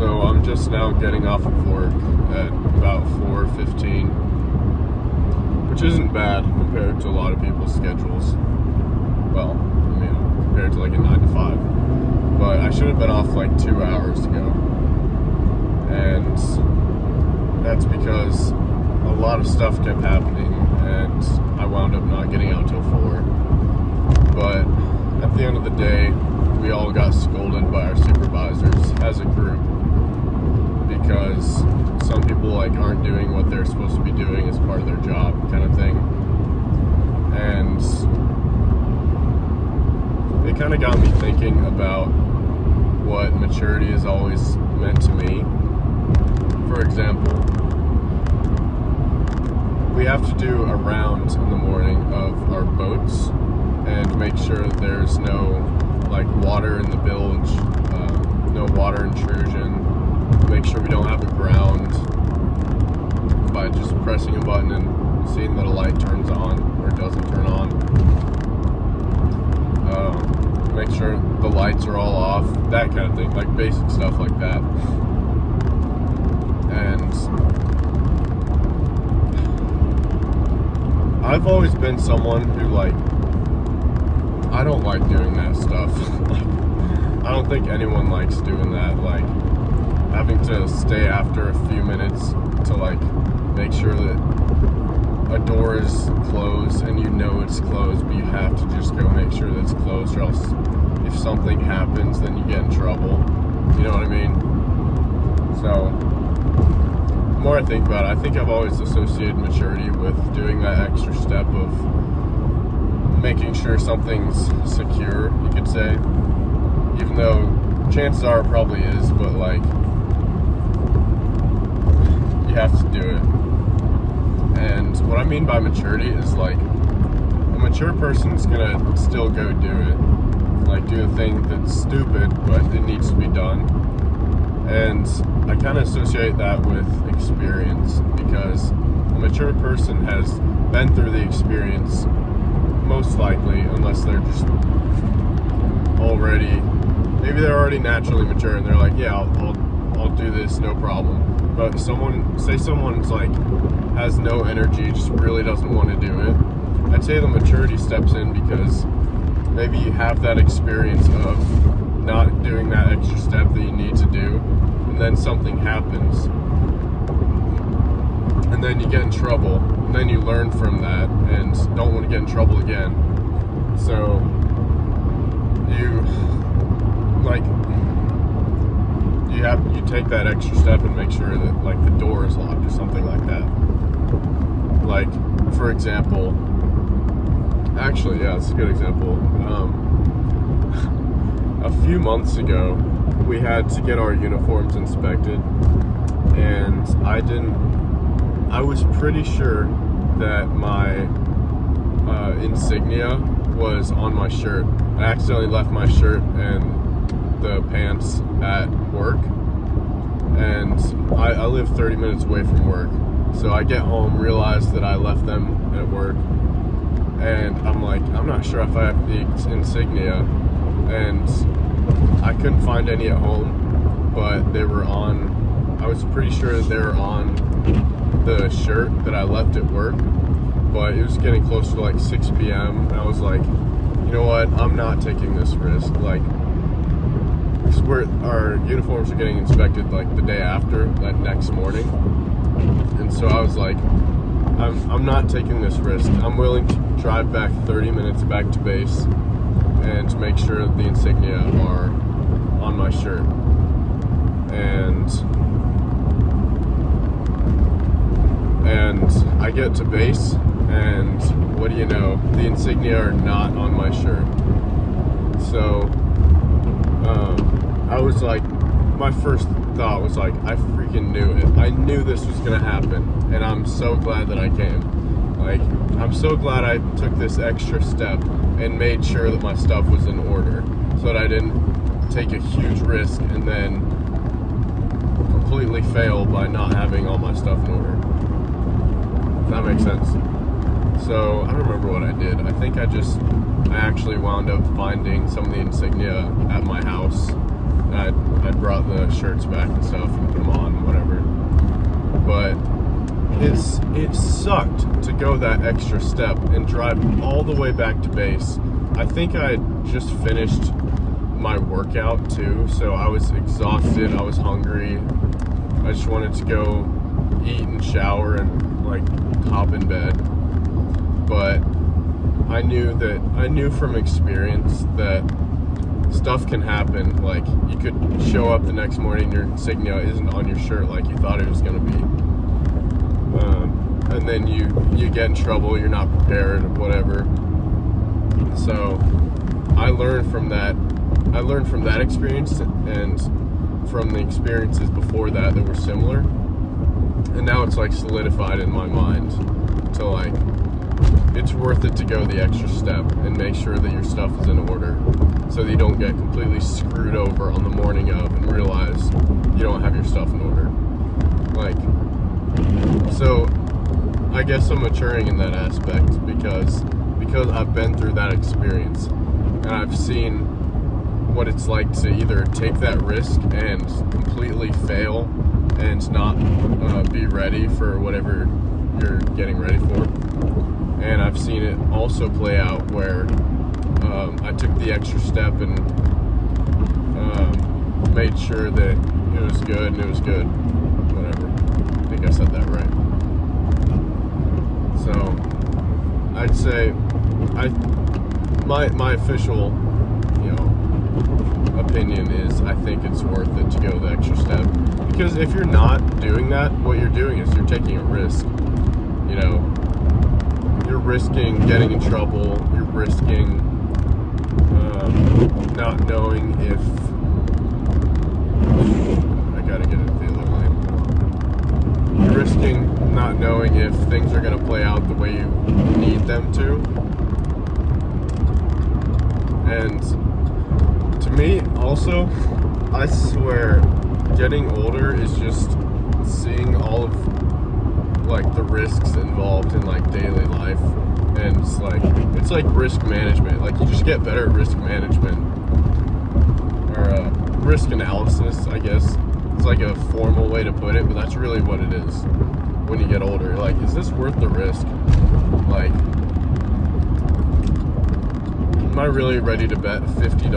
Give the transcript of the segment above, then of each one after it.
So I'm just now getting off of work at about 4:15, which isn't bad compared to a lot of people's schedules. Well, compared to like a 9 to 5. But I should have been off like 2 hours ago. And that's because a lot of stuff kept happening and I wound up not getting out till 4. But at the end of the day, we all got scolded by our supervisors as a group because some people aren't doing what they're supposed to be doing as part of their job, kind of thing. And it kind of got me thinking about what maturity has always meant to me. For example, we have to do a round in the morning of our boats and make sure that there's no water in the bilge, no water intrusion, make sure we don't have aground by just pressing a button and seeing that a light turns on or doesn't turn on. Make sure the lights are all off, that kind of thing, basic stuff like that. And I've always been someone who I don't like doing that stuff. I don't think anyone likes doing that, having to stay after a few minutes to make sure that a door is closed and you know it's closed, but you have to just go make sure that it's closed, or else if something happens, then you get in trouble. You know what I mean? So, the more I think about it, I think I've always associated maturity with doing that extra step of making sure something's secure, you could say. Even though chances are it probably is, but you have to do it. And what I mean by maturity is a mature person's gonna still go do it. Do a thing that's stupid, but it needs to be done. And I kind of associate that with experience, because a mature person has been through the experience, most likely, unless they're just maybe they're already naturally mature and they're yeah, I'll do this, no problem. But someone's has no energy, just really doesn't want to do it. I'd say the maturity steps in because maybe you have that experience of not doing that extra step that you need to do, and then something happens, and then you get in trouble, and then you learn from that and don't want to get in trouble again. So you take that extra step and make sure that the door is locked or something like that. For example, actually, yeah, it's a good example. A few months ago, we had to get our uniforms inspected, and I was pretty sure that my insignia was on my shirt. I accidentally left my shirt and the pants at work, and I live 30 minutes away from work. So I get home, realize that I left them at work, and I'm I'm not sure if I have the insignia, and I couldn't find any at home, but they were on, I was pretty sure that they were on the shirt that I left at work, but it was getting close to 6 p.m. and I was you know what, I'm not taking this risk. Our uniforms are getting inspected the day after, that next morning, and so I was I'm not taking this risk. I'm willing to drive back 30 minutes back to base and to make sure that the insignia are on my shirt. And I get to base, and what do you know, the insignia are not on my shirt. So I was my first thought was I freaking knew it. I knew this was gonna happen, and I'm so glad that I came. I'm so glad I took this extra step and made sure that my stuff was in order, so that I didn't take a huge risk and then completely fail by not having all my stuff in order. If that makes sense. So I don't remember what I did. I think I actually wound up finding some of the insignia at my house. I'd brought the shirts back and stuff and put them on, whatever. But it sucked to go that extra step and drive all the way back to base. I think I had just finished my workout too, so I was exhausted, I was hungry. I just wanted to go eat and shower and like hop in bed. But I knew from experience that stuff can happen. Like, you could show up the next morning and your insignia isn't on your shirt like you thought it was going to be. And then you get in trouble, you're not prepared, or whatever. So I learned from that experience and from the experiences before that were similar. And now it's like solidified in my mind to like, it's worth it to go the extra step and make sure that your stuff is in order so that you don't get completely screwed over on the morning of and realize you don't have your stuff in order. Like, so I guess I'm maturing in that aspect because I've been through that experience and I've seen what it's like to either take that risk and completely fail and not be ready for whatever you're getting ready for. And I've seen it also play out where I took the extra step and made sure that it was good and it was good. Whatever. I think I said that right. So I'd say my official, opinion is I think it's worth it to go the extra step. Because if you're not doing that, what you're doing is you're taking a risk. You're risking getting in trouble. You're risking not knowing if I gotta get it the other lane. You're risking not knowing if things are gonna play out the way you need them to. And to me, also, I swear, getting older is just seeing all of like the risks involved in like daily life, and it's like risk management. Like, you just get better at risk management or risk analysis, I guess. It's like a formal way to put it, but that's really what it is. When you get older, like, is this worth the risk? Like, am I really ready to bet $50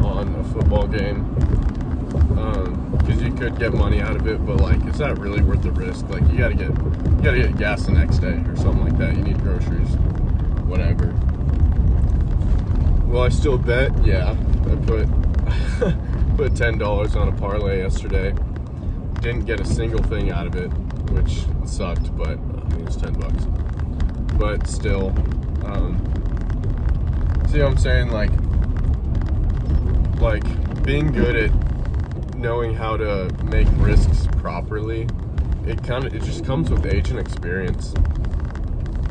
on a football game? Because you could get money out of it, but like, is that really worth the risk? Like, you gotta get gas the next day or something like that. You need groceries, whatever. Will I still bet? Yeah, I put $10 on a parlay yesterday. Didn't get a single thing out of it, which sucked, but I mean, it was $10. But still, see what I'm saying? Like being good at knowing how to make risks properly, it just comes with age and experience.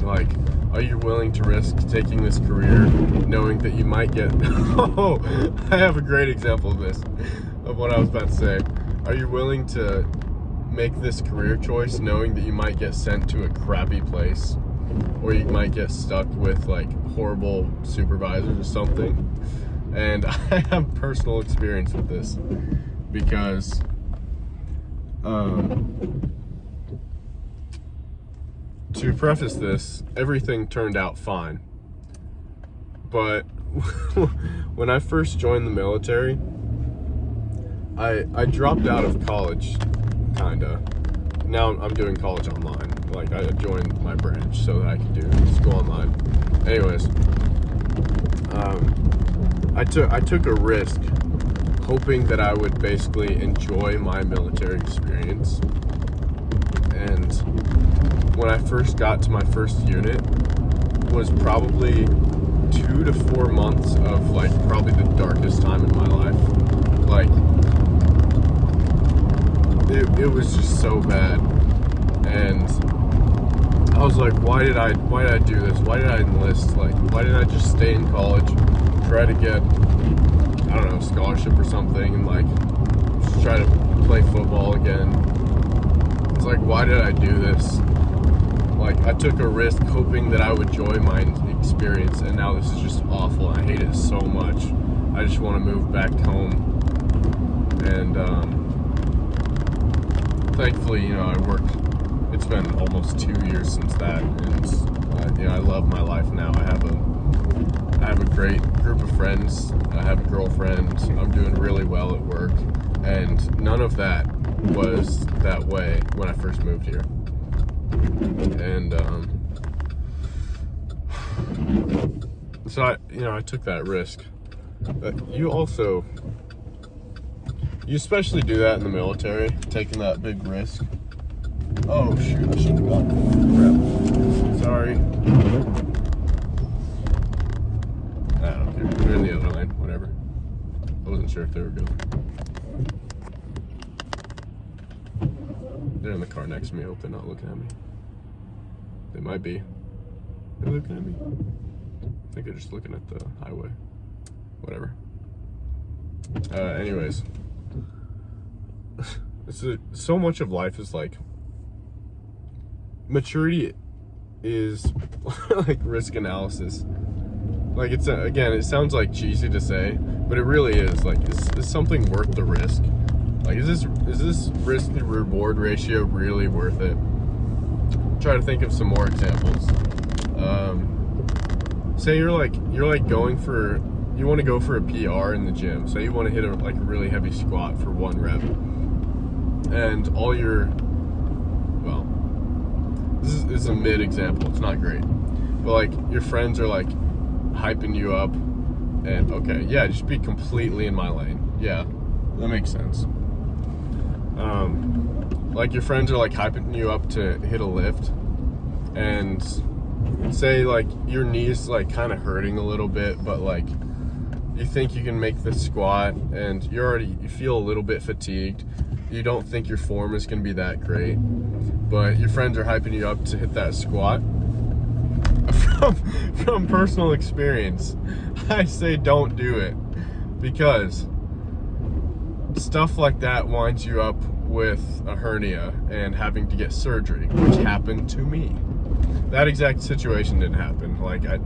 Like, are you willing to risk taking this career knowing that you might get oh, I have a great example of this, of what I was about to say. Are you willing to make this career choice knowing that you might get sent to a crappy place, or you might get stuck with like horrible supervisors or something? And I have personal experience with this because to preface this, everything turned out fine. But when I first joined the military, I dropped out of college, kinda. Now I'm doing college online. Like, I joined my branch so that I could do school online. Anyways, I took a risk hoping that I would basically enjoy my military experience. And when I first got to my first unit was probably 2 to 4 months of like probably the darkest time in my life. Like, it was just so bad. And I was like, why did I do this? Why did I enlist? Like, why didn't I just stay in college, try to get, I don't know, scholarship or something, and like just try to play football again? It's like, why did I do this? Like, I took a risk hoping that I would enjoy my experience, and now this is just awful. I hate it so much. I just want to move back home And thankfully, you know, it's been almost 2 years since that, and you know, I love my life now. I have a great group of friends. I have a girlfriend. I'm doing really well at work, and none of that was that way when I first moved here. And so I took that risk. You especially do that in the military, taking that big risk. Oh shoot, I should have gone. Crap. Sorry. I don't care. They're in the other lane, whatever. I wasn't sure if they were good. They're in the car next to me. I hope they're not looking at me. They might be. They're looking at me. I think they're just looking at the highway. Whatever. Anyways. So much of life is like, maturity is like risk analysis. Like, again, it sounds like cheesy to say, but it really is. Like, is something worth the risk? Like, is this risk to reward ratio really worth it? Try to think of some more examples. Say you want to go for a PR in the gym. Say you want to hit a really heavy squat for 1 rep, and this is a mid example. It's not great, but like your friends are like hyping you up, and okay, yeah, just be completely in my lane. Yeah, that makes sense. Like your friends are like hyping you up to hit a lift, and say like your knee's like kind of hurting a little bit, but like you think you can make the squat, and you feel a little bit fatigued. You don't think your form is going to be that great, but your friends are hyping you up to hit that squat. From personal experience, I say don't do it, because stuff like that winds you up with a hernia and having to get surgery, which happened to me. That exact situation didn't happen. Like I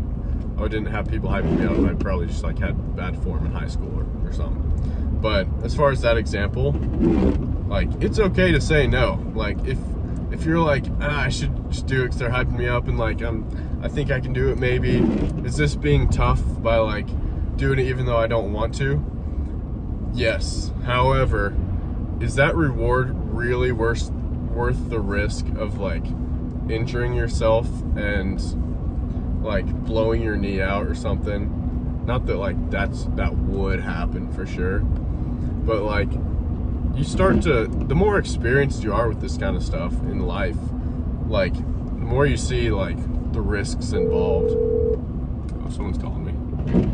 didn't have people hyping me up. I probably just like had bad form in high school or something. But as far as that example, like it's okay to say no. Like if you're like, I should just do it because they're hyping me up, and like I think I can do it maybe. Is this being tough by like doing it even though I don't want to? Yes. However, is that reward really worth the risk of like injuring yourself and like blowing your knee out or something? Not that like that would happen for sure, but like the more experienced you are with this kind of stuff in life, like the more you see like the risks involved. Oh, someone's calling me.